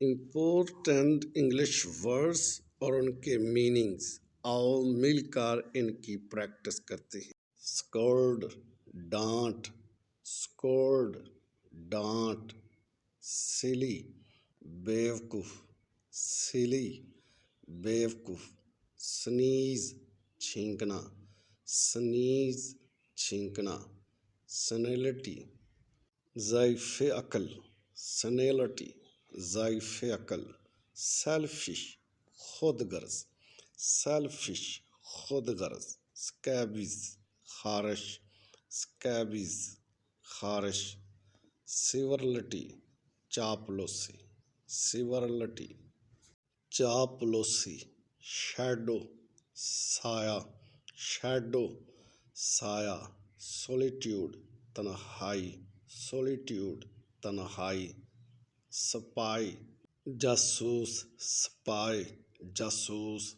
Important English words और उनके meanings आओ मिलकर इनकी प्रैक्टिस करते हैं। स्कोल्ड, डांट, स्कोल्ड, डांट। सिली, बेवकूफ, सिली, बेवकूफ। Sneeze, छींकना, sneeze, छींकना। सनेलिटी, ज़ाइफ़े अकल, सनेलिटी, ज़ाइफ़े अकल। सेल्फिश, खुदगर्ज, सेल्फिश, खुदगर्ज। स्कैबीज, खारिश, स्कैबीज, खारिश। सिवरलिटी, चापलूसी, सिवरलिटी, चापलूसी। शैडो, साया, शैडो, साया। सोलिट्यूड, तन्हाई, सोलिट्यूड, तन्हाई। स्पाई, जासूस, स्पाई, जासूस।